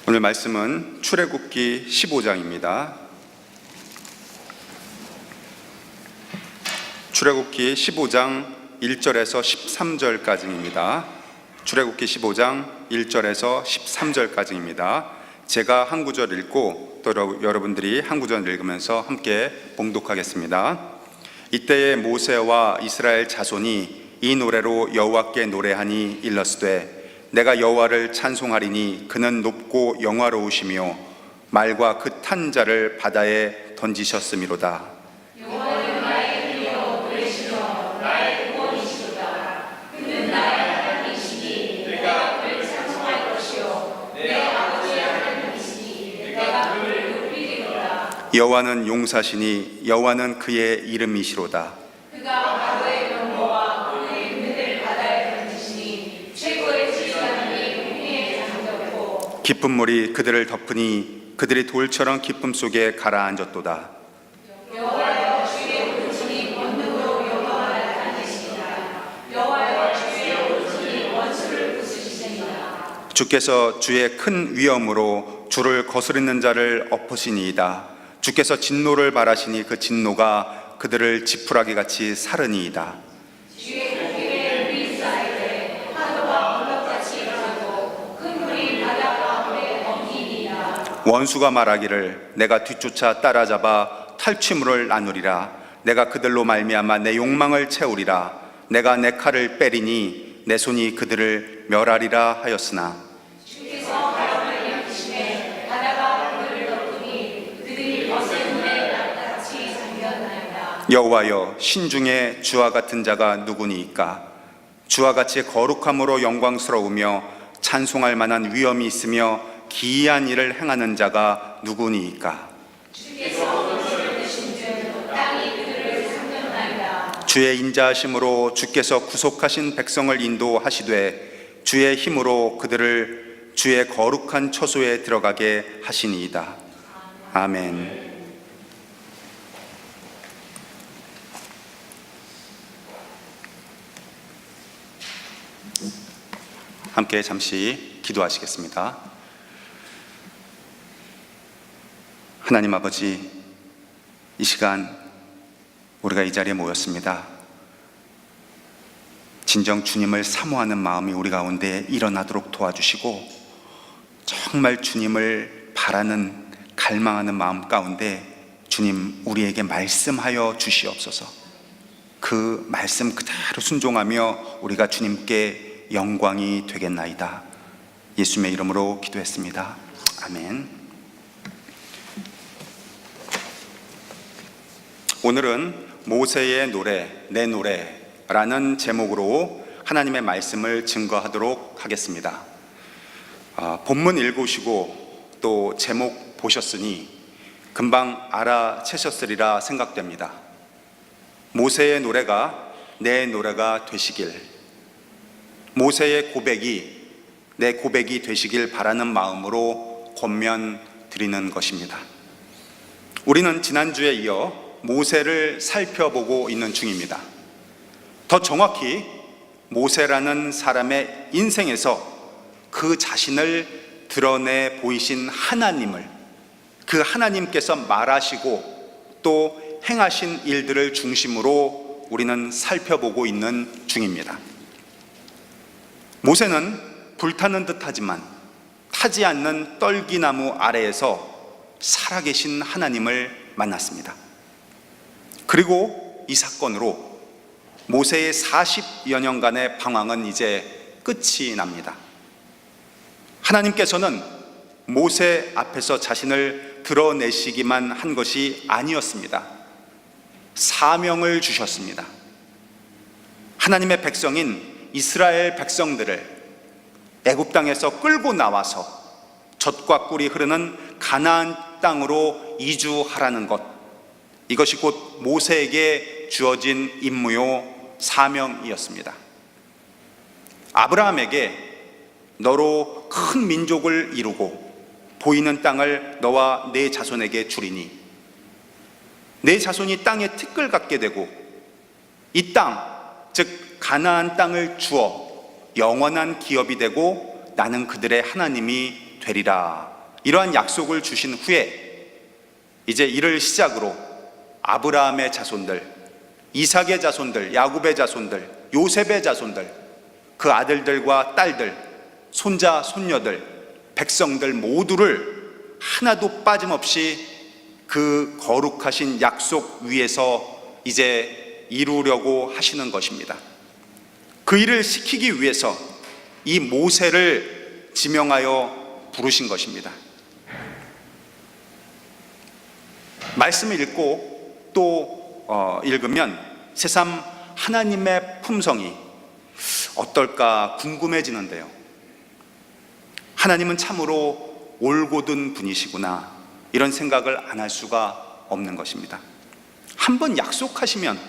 오늘 말씀은 출애굽기 15장입니다. 출애굽기 15장 1절에서 13절까지입니다. 출애굽기 15장 1절에서 13절까지입니다. 제가 한 구절 읽고 또 여러분들이 한 구절 읽으면서 함께 봉독하겠습니다. 이때에 모세와 이스라엘 자손이 이 노래로 여호와께 노래하니 일렀으되 내가 여호와를 찬송하리니 그는 높고 영화로우시며 말과 그 탄 자를 바다에 던지셨음이로다. 여호와는 나의 길이요 노래시며 나의 구원이시로다. 그는 나의 하나님이시니 내가 그를 찬송할 것이요 내 아버지의 하나님이시니 내가 그를 높이리로다. 여호와는 용사시니 여호와는 그의 이름이시로다. 그가 바로의 병거와 그의 은혜를 바다에 던지시니 최고의 지휘관이 홍해에 잠겼고 깊은 물이 그들을 덮으니 그들이 돌처럼 기쁨 속에 가라앉았도다. 여호와여 주의 오른손이 권능으로 영광을 나타내시니라. 여호와여 주의 오른손이 원수를 부수시니라. 주께서 주의 큰 위엄으로 주를 거스르는 자를 엎으시니이다. 주께서 진노를 발하시니 그 진노가 그들을 지푸라기 같이 사르니이다. 주의 공기를 밀사이되 파도가 언덕같이 일어나고 큰 물이 바다 가운데 엉키니이다. 원수가 말하기를 내가 뒤쫓아 따라잡아 탈취물을 나누리라. 내가 그들로 말미암아 내 욕망을 채우리라. 내가 내 칼을 빼리니 내 손이 그들을 멸하리라 하였으나 주께서 바람을 일으키시매 바다가 그들을 덮으니 그들이 벗의 눈에 낙같이 잠겼나이다. 여호와여 신중에 주와 같은 자가 누구니이까? 주와 같이 거룩함으로 영광스러우며 찬송할 만한 위엄이 있으며 기이한 일을 행하는 자가 누구니이까? 주께서 원수를 드신즉 땅이 그들을 삼켰나이다. 주의 인자하심으로 주께서 구속하신 백성을 인도하시되 주의 힘으로 그들을 주의 거룩한 처소에 들어가게 하시니이다. 아멘. 함께 잠시 기도하시겠습니다. 하나님 아버지, 이 시간 우리가 이 자리에 모였습니다. 진정 주님을 사모하는 마음이 우리 가운데 일어나도록 도와주시고 정말 주님을 바라는 갈망하는 마음 가운데 주님 우리에게 말씀하여 주시옵소서. 그 말씀 그대로 순종하며 우리가 주님께 영광이 되겠나이다. 예수님의 이름으로 기도했습니다. 아멘. 오늘은 모세의 노래, 내 노래라는 제목으로 하나님의 말씀을 증거하도록 하겠습니다. 본문 읽으시고 또 제목 보셨으니 금방 알아채셨으리라 생각됩니다. 모세의 노래가 내 노래가 되시길, 모세의 고백이 내 고백이 되시길 바라는 마음으로 권면 드리는 것입니다. 우리는 지난주에 이어 모세를 살펴보고 있는 중입니다. 더 정확히 모세라는 사람의 인생에서 그 자신을 드러내 보이신 하나님을, 그 하나님께서 말하시고 또 행하신 일들을 중심으로 우리는 살펴보고 있는 중입니다. 모세는 불타는 듯하지만 타지 않는 떨기나무 아래에서 살아계신 하나님을 만났습니다. 그리고 이 사건으로 모세의 40여 년간의 방황은 이제 끝이 납니다. 하나님께서는 모세 앞에서 자신을 드러내시기만 한 것이 아니었습니다. 사명을 주셨습니다. 하나님의 백성인 이스라엘 백성들을 애굽 땅에서 끌고 나와서 젖과 꿀이 흐르는 가나안 땅으로 이주하라는 것, 이것이 곧 모세에게 주어진 임무요 사명이었습니다. 아브라함에게 너로 큰 민족을 이루고 보이는 땅을 너와 네 자손에게 주리니 네 자손이 땅에 티끌 같게 되고 이 땅, 즉 가나안 땅을 주어 영원한 기업이 되고 나는 그들의 하나님이 되리라 이러한 약속을 주신 후에 이제 이를 시작으로 아브라함의 자손들, 이삭의 자손들, 야곱의 자손들, 요셉의 자손들, 그 아들들과 딸들, 손자, 손녀들, 백성들 모두를 하나도 빠짐없이 그 거룩하신 약속 위에서 이제 이루려고 하시는 것입니다. 그 일을 시키기 위해서 이 모세를 지명하여 부르신 것입니다. 말씀을 읽고 또 읽으면 새삼 하나님의 품성이 어떨까 궁금해지는데요. 하나님은 참으로 올곧은 분이시구나, 이런 생각을 안 할 수가 없는 것입니다. 한번 약속하시면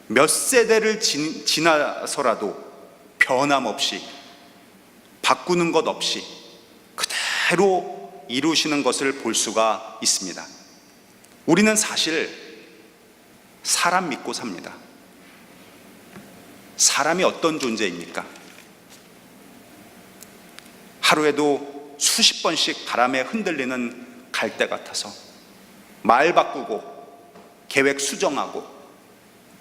몇 세대를 지나서라도 변함없이, 바꾸는 것 없이 그대로 이루시는 것을 볼 수가 있습니다. 우리는 사실 사람 믿고 삽니다. 사람이 어떤 존재입니까? 하루에도 수십 번씩 바람에 흔들리는 갈대 같아서 말 바꾸고 계획 수정하고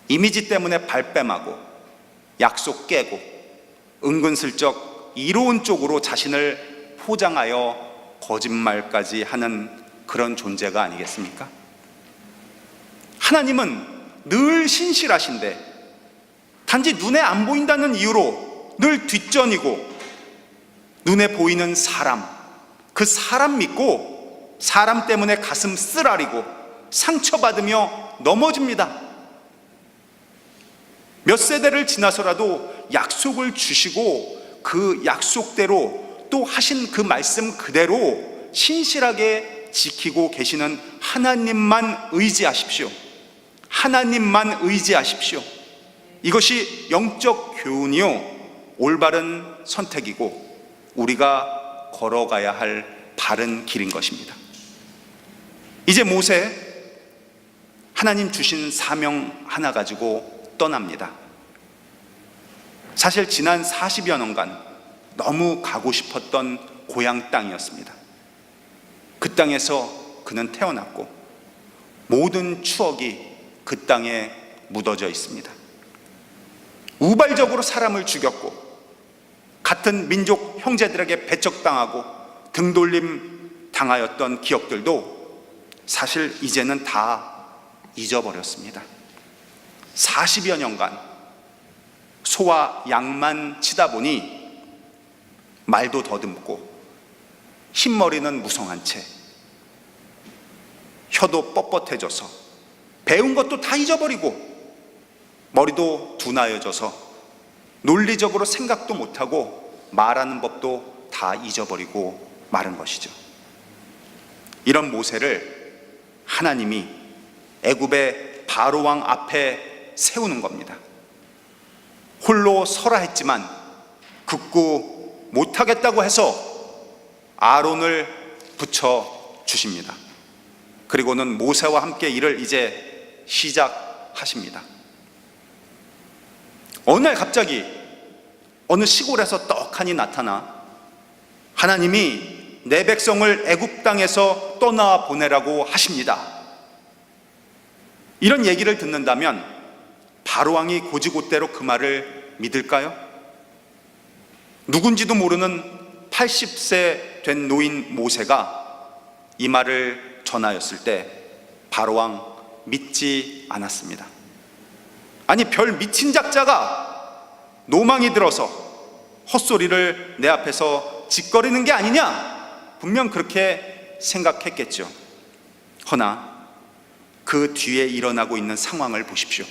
이미지 때문에 발뺌하고 약속 깨고 은근슬쩍 이로운 쪽으로 자신을 포장하여 거짓말까지 하는 그런 존재가 아니겠습니까? 하나님은 늘 신실하신데 단지 눈에 안 보인다는 이유로 늘 뒷전이고, 눈에 보이는 사람, 그 사람 믿고 사람 때문에 가슴 쓰라리고 상처받으며 넘어집니다. 몇 세대를 지나서라도 약속을 주시고 그 약속대로 또 하신 그 말씀 그대로 신실하게 지키고 계시는 하나님만 의지하십시오. 하나님만 의지하십시오. 이것이 영적 교훈이요 올바른 선택이고 우리가 걸어가야 할 바른 길인 것입니다. 이제 모세, 하나님 주신 사명 하나 가지고 떠납니다. 사실 지난 40여 년간 너무 가고 싶었던 고향 땅이었습니다. 그 땅에서 그는 태어났고 모든 추억이 그 땅에 묻어져 있습니다. 우발적으로 사람을 죽였고 같은 민족 형제들에게 배척당하고 등돌림 당하였던 기억들도 사실 이제는 다 잊어버렸습니다. 40여 년간 소와 양만 치다 보니 말도 더듬고 흰머리는 무성한 채 혀도 뻣뻣해져서 배운 것도 다 잊어버리고 머리도 둔하여져서 논리적으로 생각도 못하고 말하는 법도 다 잊어버리고 마른 것이죠. 이런 모세를 하나님이 애굽의 바로왕 앞에 세우는 겁니다. 홀로 서라 했지만 극구 못하겠다고 해서 아론을 붙여 주십니다. 그리고는 모세와 함께 일을 이제 시작하십니다. 어느 날 갑자기 어느 시골에서 떡하니 나타나 하나님이 내 백성을 애굽 땅에서 떠나 보내라고 하십니다. 이런 얘기를 듣는다면 바로왕이 고지고대로 그 말을 믿을까요? 누군지도 모르는 80세 된 노인 모세가 이 말을 전하였을 때 바로왕 믿지 않았습니다. 아니, 별 미친 작자가 노망이 들어서 헛소리를 내 앞에서 짓거리는 게 아니냐, 분명 그렇게 생각했겠죠. 허나 그 뒤에 일어나고 있는 상황을 보십시오.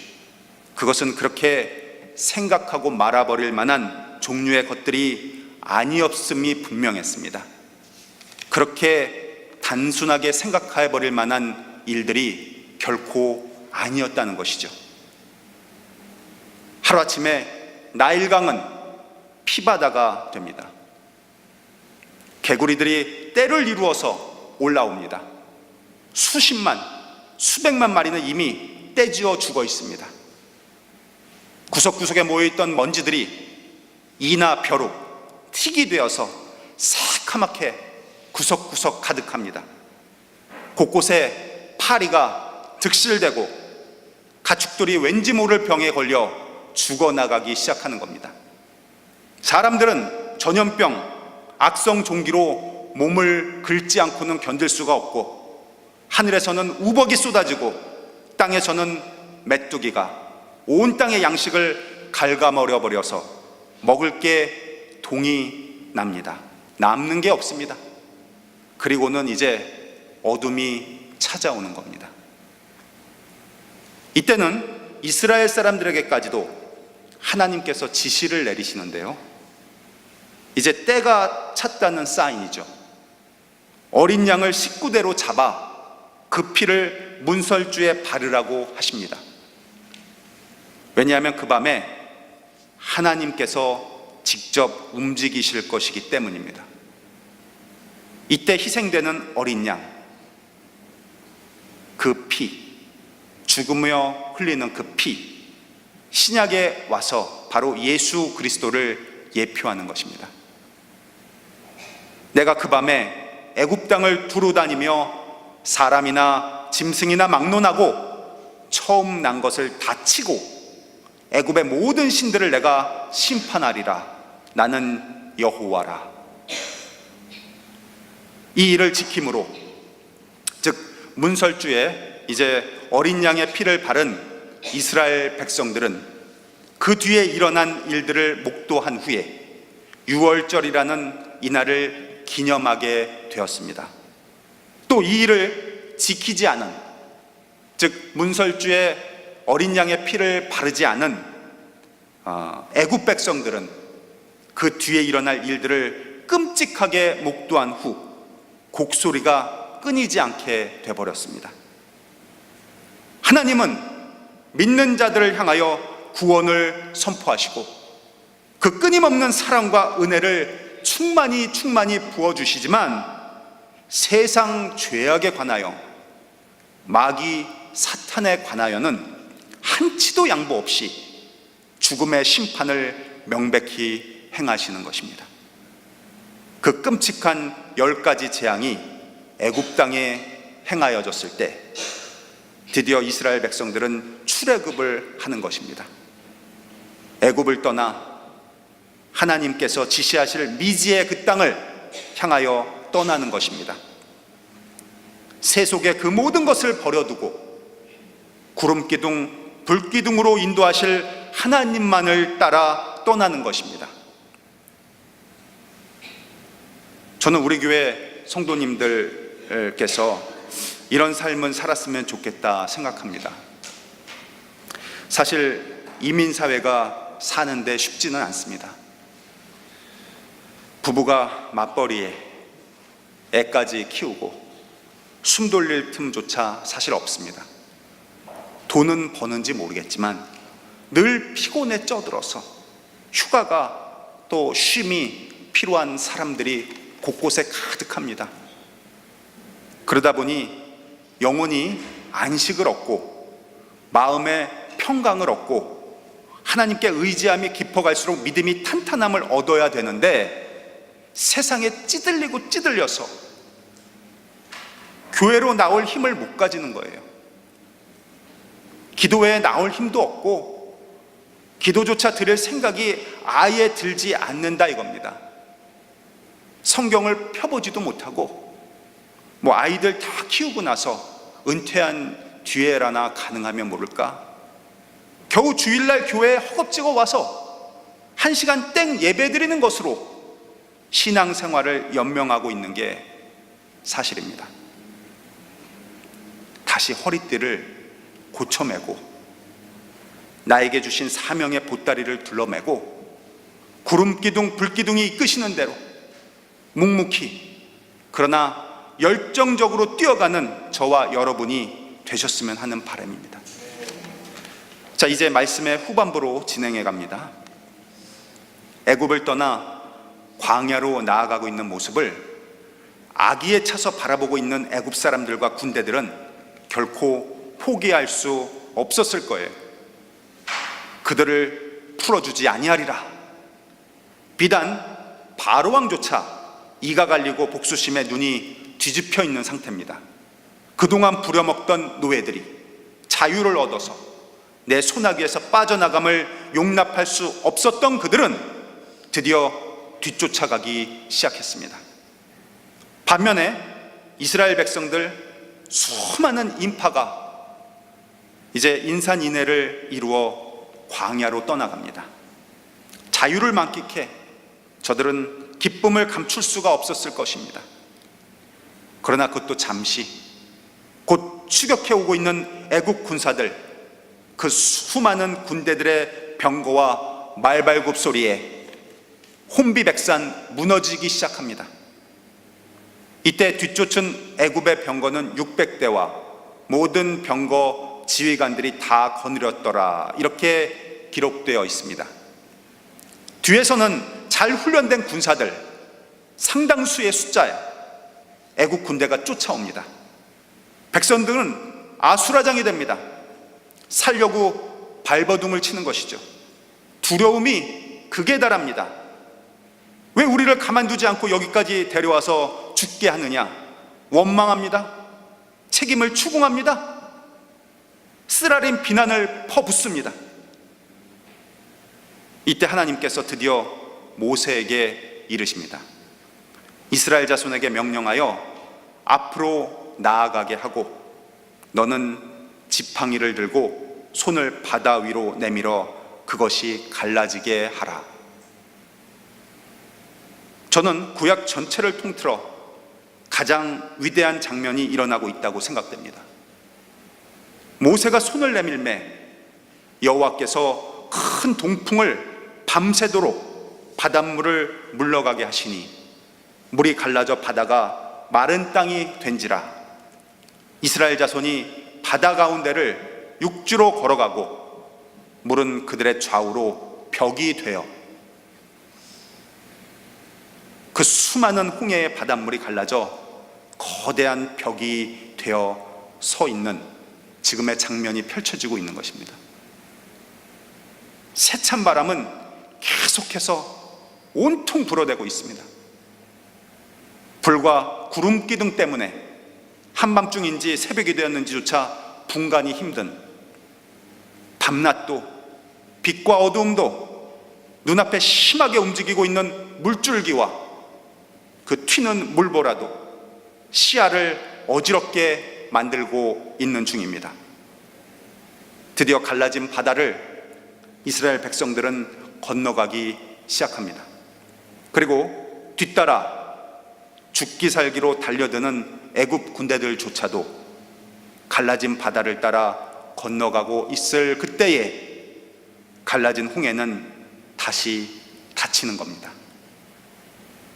그것은 그렇게 생각하고 말아버릴 만한 종류의 것들이 아니었음이 분명했습니다. 그렇게 단순하게 생각해버릴 만한 일들이 결코 아니었다는 것이죠. 하루아침에 나일강은 피바다가 됩니다. 개구리들이 떼를 이루어서 올라옵니다. 수십만, 수백만 마리는 이미 떼지어 죽어 있습니다. 구석구석에 모여있던 먼지들이 이나 벼룩, 틱이 되어서 새카맣게 구석구석 가득합니다. 곳곳에 파리가 득실되고 가축들이 왠지 모를 병에 걸려 죽어나가기 시작하는 겁니다. 사람들은 전염병, 악성 종기로 몸을 긁지 않고는 견딜 수가 없고, 하늘에서는 우벅이 쏟아지고 땅에서는 메뚜기가 온 땅의 양식을 갉아먹어 버려서 먹을 게 동이 납니다. 남는 게 없습니다. 그리고는 이제 어둠이 찾아오는 겁니다. 이때는 이스라엘 사람들에게까지도 하나님께서 지시를 내리시는데요, 이제 때가 찼다는 사인이죠. 어린 양을 식구대로 잡아 그 피를 문설주에 바르라고 하십니다. 왜냐하면 그 밤에 하나님께서 직접 움직이실 것이기 때문입니다. 이때 희생되는 어린 양, 그 피, 죽으며 흘리는 그 피, 신약에 와서 바로 예수 그리스도를 예표하는 것입니다. 내가 그 밤에 애굽 땅을 두루 다니며 사람이나 짐승이나 막론하고 처음 난 것을 다 치고 애굽의 모든 신들을 내가 심판하리라. 나는 여호와라. 이 일을 지킴으로, 즉 문설주에 이제 어린 양의 피를 바른 이스라엘 백성들은 그 뒤에 일어난 일들을 목도한 후에 유월절이라는 이날을 기념하게 되었습니다. 또 이 일을 지키지 않은, 즉 문설주에 어린 양의 피를 바르지 않은 애굽 백성들은 그 뒤에 일어날 일들을 끔찍하게 목도한 후 곡소리가 끊이지 않게 되어버렸습니다. 하나님은 믿는 자들을 향하여 구원을 선포하시고 그 끊임없는 사랑과 은혜를 충만히 부어주시지만, 세상 죄악에 관하여, 마귀 사탄에 관하여는 한치도 양보 없이 죽음의 심판을 명백히 행하시는 것입니다. 그 끔찍한 10가지 재앙이 애굽 땅에 행하여졌을 때 드디어 이스라엘 백성들은 출애굽을 하는 것입니다. 애굽을 떠나 하나님께서 지시하실 미지의 그 땅을 향하여 떠나는 것입니다. 세속의 그 모든 것을 버려두고 구름기둥, 불기둥으로 인도하실 하나님만을 따라 떠나는 것입니다. 저는 우리 교회 성도님들께서 이런 삶을 살았으면 좋겠다 생각합니다. 사실 이민사회가 사는데 쉽지는 않습니다. 부부가 맞벌이에 애까지 키우고 숨 돌릴 틈조차 사실 없습니다. 돈은 버는지 모르겠지만 늘 피곤에 쪄들어서 휴가가 또 쉼이 필요한 사람들이 곳곳에 가득합니다. 그러다 보니 영혼이 안식을 얻고 마음의 평강을 얻고 하나님께 의지함이 깊어갈수록 믿음이 탄탄함을 얻어야 되는데, 세상에 찌들리고 찌들려서 교회로 나올 힘을 못 가지는 거예요. 기도회에 나올 힘도 없고 기도조차 드릴 생각이 아예 들지 않는다 이겁니다. 성경을 펴보지도 못하고 아이들 다 키우고 나서 은퇴한 뒤에라나 가능하면 모를까, 겨우 주일날 교회에 허겁지겁 와서 1시간 땡 예배 드리는 것으로 신앙생활을 연명하고 있는 게 사실입니다. 다시 허리띠를 고쳐매고 나에게 주신 사명의 보따리를 둘러매고 구름기둥, 불기둥이 이끄시는 대로 묵묵히 그러나 열정적으로 뛰어가는 저와 여러분이 되셨으면 하는 바람입니다. 자, 이제 말씀의 후반부로 진행해 갑니다. 애굽을 떠나 광야로 나아가고 있는 모습을 아기에 차서 바라보고 있는 애굽 사람들과 군대들은 결코 포기할 수 없었을 거예요. 그들을 풀어주지 아니하리라. 비단 바로 왕조차 이가 갈리고 복수심에 눈이 뒤집혀 있는 상태입니다. 그동안 부려먹던 노예들이 자유를 얻어서 내 손아귀에서 빠져나감을 용납할 수 없었던 그들은 드디어 뒤쫓아가기 시작했습니다. 반면에 이스라엘 백성들 수많은 인파가 이제 인산인해를 이루어 광야로 떠나갑니다. 자유를 만끽해 저들은 기쁨을 감출 수가 없었을 것입니다. 그러나 그것도 잠시, 곧 추격해 오고 있는 애국 군사들, 그 수많은 군대들의 병거와 말발굽 소리에 혼비백산 무너지기 시작합니다. 이때 뒤쫓은 애굽의 병거는 600대와 모든 병거 지휘관들이 다 거느렸더라, 이렇게 기록되어 있습니다. 뒤에서는 잘 훈련된 군사들 상당수의 숫자에 애국 군대가 쫓아옵니다. 백성들은 아수라장이 됩니다. 살려고 발버둥을 치는 것이죠. 두려움이 극에 달합니다. 왜 우리를 가만두지 않고 여기까지 데려와서 죽게 하느냐? 원망합니다. 책임을 추궁합니다. 쓰라린 비난을 퍼붓습니다. 이때 하나님께서 드디어 모세에게 이르십니다. 이스라엘 자손에게 명령하여 앞으로 나아가게 하고 너는 지팡이를 들고 손을 바다 위로 내밀어 그것이 갈라지게 하라. 저는 구약 전체를 통틀어 가장 위대한 장면이 일어나고 있다고 생각됩니다. 모세가 손을 내밀매 여호와께서 큰 동풍을 밤새도록 바닷물을 물러가게 하시니 물이 갈라져 바다가 마른 땅이 된지라. 이스라엘 자손이 바다 가운데를 육지로 걸어가고 물은 그들의 좌우로 벽이 되어 그 수많은 홍해의 바닷물이 갈라져 거대한 벽이 되어 서 있는 지금의 장면이 펼쳐지고 있는 것입니다. 세찬 바람은 계속해서 온통 불어대고 있습니다. 불과 구름 기둥 때문에 한밤중인지 새벽이 되었는지조차 분간이 힘든, 밤낮도 빛과 어두움도 눈앞에 심하게 움직이고 있는 물줄기와 그 튀는 물보라도 시야를 어지럽게 만들고 있는 중입니다. 드디어 갈라진 바다를 이스라엘 백성들은 건너가기 시작합니다. 그리고 뒤따라 죽기 살기로 달려드는 애굽 군대들조차도 갈라진 바다를 따라 건너가고 있을 그때에 갈라진 홍해는 다시 닫히는 겁니다.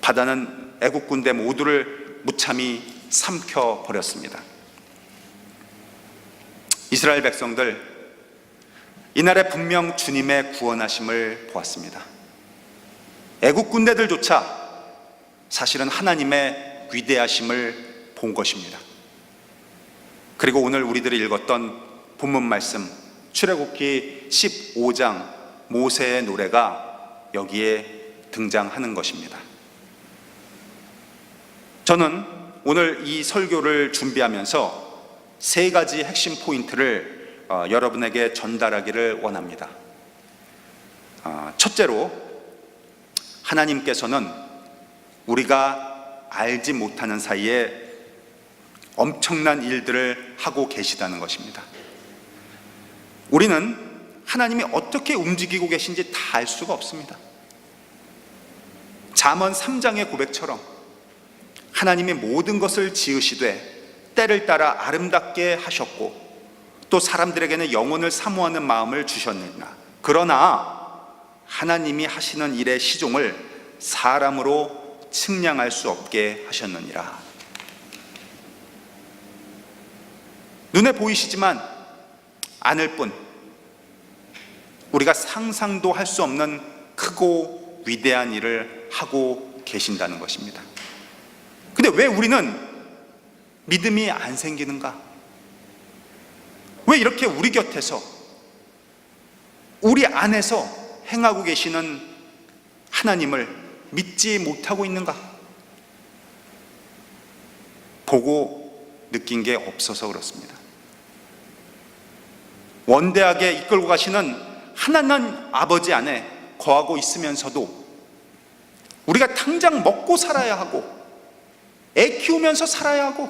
바다는 애국 군대 모두를 무참히 삼켜버렸습니다. 이스라엘 백성들, 이날에 분명 주님의 구원하심을 보았습니다. 애국 군대들조차 사실은 하나님의 위대하심을 본 것입니다. 그리고 오늘 우리들이 읽었던 본문 말씀 출애굽기 15장 모세의 노래가 여기에 등장하는 것입니다. 저는 오늘 이 설교를 준비하면서 세 가지 핵심 포인트를 여러분에게 전달하기를 원합니다. 첫째로, 하나님께서는 우리가 알지 못하는 사이에 엄청난 일들을 하고 계시다는 것입니다. 우리는 하나님이 어떻게 움직이고 계신지 다 알 수가 없습니다. 잠언 3장의 고백처럼 하나님이 모든 것을 지으시되 때를 따라 아름답게 하셨고 또 사람들에게는 영혼을 사모하는 마음을 주셨느니라. 그러나 하나님이 하시는 일의 시종을 사람으로 측량할 수 없게 하셨느니라. 눈에 보이시지만 않을 뿐 우리가 상상도 할 수 없는 크고 위대한 일을 하고 계신다는 것입니다. 근데 왜 우리는 믿음이 안 생기는가? 왜 이렇게 우리 곁에서, 우리 안에서 행하고 계시는 하나님을 믿지 못하고 있는가? 보고 느낀 게 없어서 그렇습니다. 원대하게 이끌고 가시는 하나님 아버지 안에 거하고 있으면서도 우리가 당장 먹고 살아야 하고 애 키우면서 살아야 하고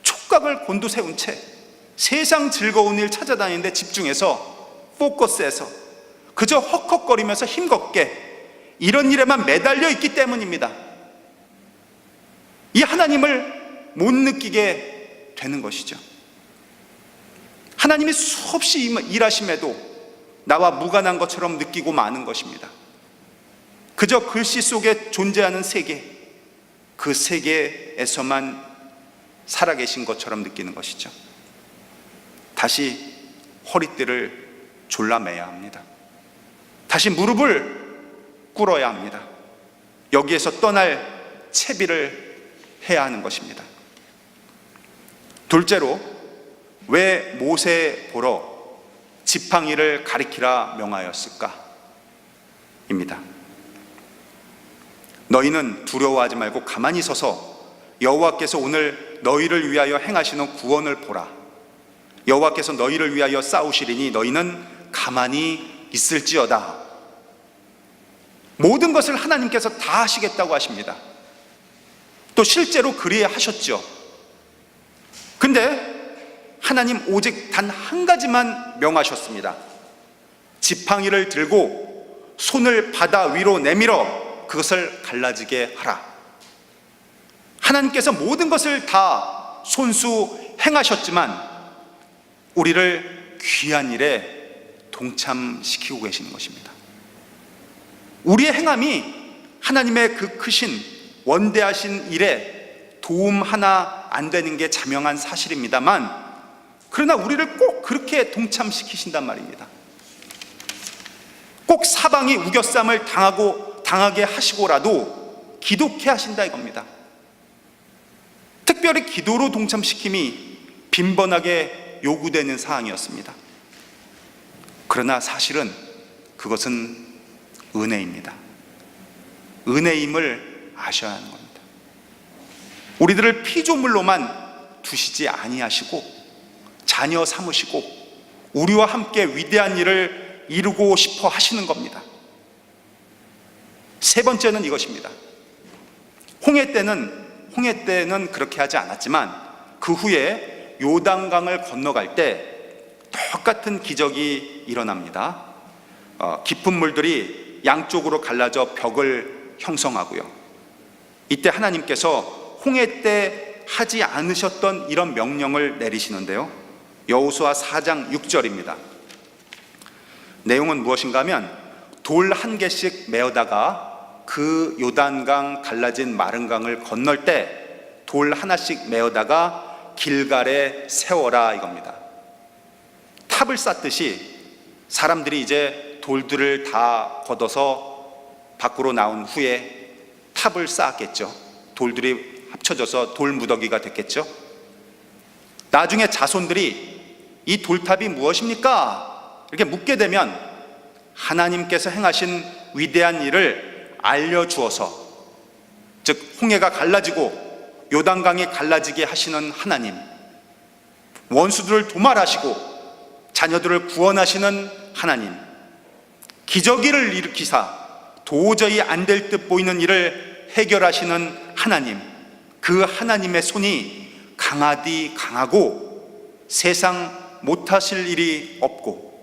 촉각을 곤두세운 채 세상 즐거운 일 찾아다니는데 집중해서 포커스해서 그저 헉헉거리면서 힘겹게 이런 일에만 매달려 있기 때문입니다. 이 하나님을 못 느끼게 되는 것이죠. 하나님이 수없이 일하심에도 나와 무관한 것처럼 느끼고 마는 것입니다. 그저 글씨 속에 존재하는 세계, 그 세계에서만 살아계신 것처럼 느끼는 것이죠. 다시 허리띠를 졸라매야 합니다. 다시 무릎을 꿇어야 합니다. 여기에서 떠날 채비를 해야 하는 것입니다. 둘째로, 왜 모세 보러 지팡이를 가리키라 명하였을까? 입니다. 너희는 두려워하지 말고 가만히 서서 여호와께서 오늘 너희를 위하여 행하시는 구원을 보라. 여호와께서 너희를 위하여 싸우시리니 너희는 가만히 있을지어다. 모든 것을 하나님께서 다 하시겠다고 하십니다. 또 실제로 그리해 하셨죠. 근데 하나님 오직 단 한 가지만 명하셨습니다. 지팡이를 들고 손을 바다 위로 내밀어 그것을 갈라지게 하라. 하나님께서 모든 것을 다 손수 행하셨지만 우리를 귀한 일에 동참시키고 계시는 것입니다. 우리의 행함이 하나님의 그 크신 원대하신 일에 도움 하나 안 되는 게 자명한 사실입니다만, 그러나 우리를 꼭 그렇게 동참시키신단 말입니다. 꼭 사방이 우겨쌈을 당하게 하시고라도 기도케 하신다 이겁니다. 특별히 기도로 동참시킴이 빈번하게 요구되는 사항이었습니다. 그러나 사실은 그것은 은혜입니다. 은혜임을 아셔야 하는 겁니다. 우리들을 피조물로만 두시지 아니하시고 자녀 삼으시고 우리와 함께 위대한 일을 이루고 싶어 하시는 겁니다. 세 번째는 이것입니다. 홍해 때는 그렇게 하지 않았지만 그 후에 요단강을 건너갈 때 똑같은 기적이 일어납니다. 깊은 물들이 양쪽으로 갈라져 벽을 형성하고요. 이때 하나님께서 홍해 때 하지 않으셨던 이런 명령을 내리시는데요. 여호수아 4장 6절입니다. 내용은 무엇인가 하면 돌 한 개씩 메어다가 그 요단강 갈라진 마른 강을 건널 때 돌 하나씩 메어다가 길갈에 세워라 이겁니다. 탑을 쌓듯이 사람들이 이제 돌들을 다 걷어서 밖으로 나온 후에 탑을 쌓았겠죠. 돌들이 합쳐져서 돌무더기가 됐겠죠. 나중에 자손들이 이 돌탑이 무엇입니까? 이렇게 묻게 되면 하나님께서 행하신 위대한 일을 알려주어서, 즉 홍해가 갈라지고 요단강이 갈라지게 하시는 하나님, 원수들을 도말하시고 자녀들을 구원하시는 하나님, 기저귀를 일으키사 도저히 안 될 듯 보이는 일을 해결하시는 하나님, 그 하나님의 손이 강하디 강하고 세상 못하실 일이 없고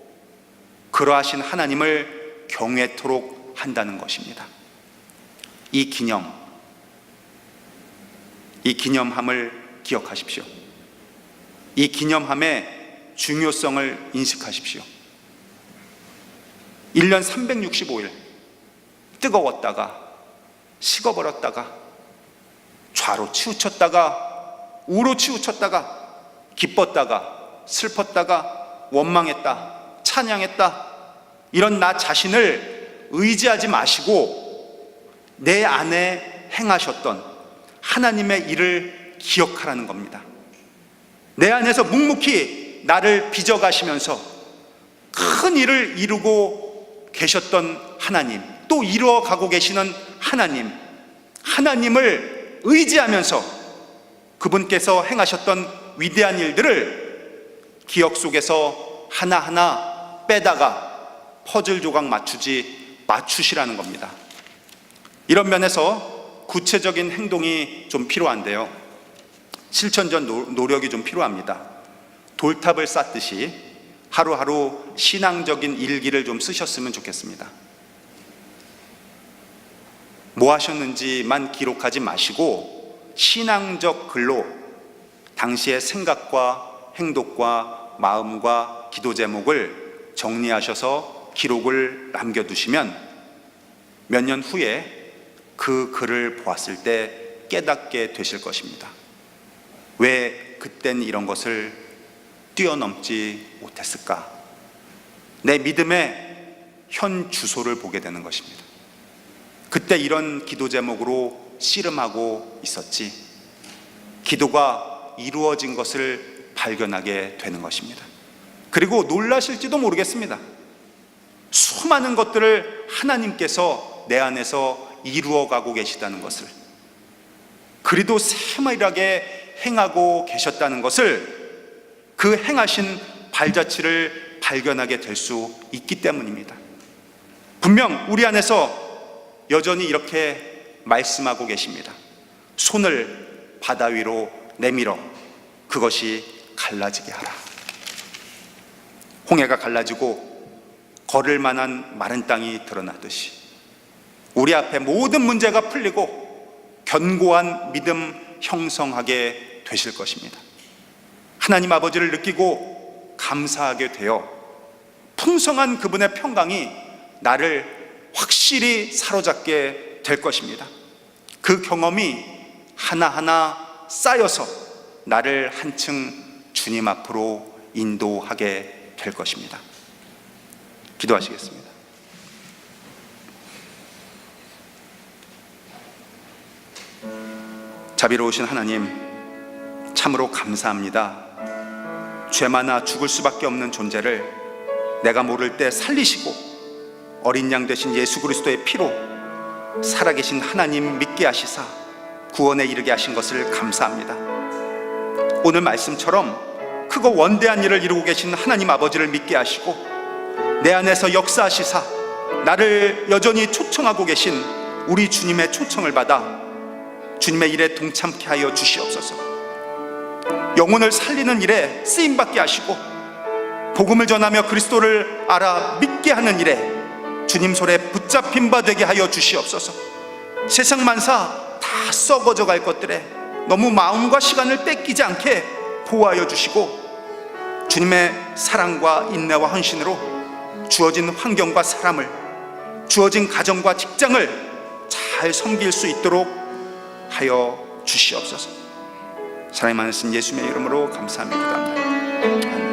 그러하신 하나님을 경외토록 한다는 것입니다. 이 기념함을 기억하십시오. 이 기념함의 중요성을 인식하십시오. 1년 365일 뜨거웠다가 식어버렸다가 좌로 치우쳤다가 우로 치우쳤다가 기뻤다가 슬펐다가 원망했다, 찬양했다, 이런 나 자신을 의지하지 마시고 내 안에 행하셨던 하나님의 일을 기억하라는 겁니다. 내 안에서 묵묵히 나를 빚어가시면서 큰 일을 이루고 계셨던 하나님, 또 이루어가고 계시는 하나님을 의지하면서 그분께서 행하셨던 위대한 일들을 기억 속에서 하나하나 빼다가 퍼즐 조각 맞추시라는 겁니다. 이런 면에서 구체적인 행동이 좀 필요한데요, 실천적 노력이 좀 필요합니다. 돌탑을 쌓듯이 하루하루 신앙적인 일기를 좀 쓰셨으면 좋겠습니다. 뭐 하셨는지만 기록하지 마시고 신앙적 글로 당시의 생각과 행동과 마음과 기도 제목을 정리하셔서 기록을 남겨두시면 몇 년 후에 그 글을 보았을 때 깨닫게 되실 것입니다. 왜 그땐 이런 것을 뛰어넘지 못했을까? 내 믿음의 현 주소를 보게 되는 것입니다. 그때 이런 기도 제목으로 씨름하고 있었지, 기도가 이루어진 것을 발견하게 되는 것입니다. 그리고 놀라실지도 모르겠습니다. 수많은 것들을 하나님께서 내 안에서 이루어가고 계시다는 것을, 그리도 세밀하게 행하고 계셨다는 것을, 그 행하신 발자취를 발견하게 될 수 있기 때문입니다. 분명 우리 안에서 여전히 이렇게 말씀하고 계십니다. 손을 바다 위로 내밀어 그것이 갈라지게 하라. 홍해가 갈라지고 걸을 만한 마른 땅이 드러나듯이 우리 앞에 모든 문제가 풀리고 견고한 믿음 형성하게 되실 것입니다. 하나님 아버지를 느끼고 감사하게 되어 풍성한 그분의 평강이 나를 확실히 사로잡게 될 것입니다. 그 경험이 하나하나 쌓여서 나를 한층 주님 앞으로 인도하게 될 것입니다. 기도하시겠습니다. 자비로우신 하나님, 참으로 감사합니다. 죄 많아 죽을 수밖에 없는 존재를 내가 모를 때 살리시고 어린 양 되신 예수 그리스도의 피로 살아계신 하나님 믿게 하시사 구원에 이르게 하신 것을 감사합니다. 오늘 말씀처럼 크고 원대한 일을 이루고 계신 하나님 아버지를 믿게 하시고 내 안에서 역사하시사 나를 여전히 초청하고 계신 우리 주님의 초청을 받아 주님의 일에 동참케 하여 주시옵소서. 영혼을 살리는 일에 쓰임받게 하시고 복음을 전하며 그리스도를 알아 믿게 하는 일에 주님 손에 붙잡힌 바 되게 하여 주시옵소서. 세상 만사 다 썩어져 갈 것들에 너무 마음과 시간을 뺏기지 않게 보호하여 주시고 주님의 사랑과 인내와 헌신으로 주어진 환경과 사람을, 주어진 가정과 직장을 잘 섬길 수 있도록 하여 주시옵소서. 사랑의 많으신 예수님의 이름으로 감사하며 기도합니다. 아멘.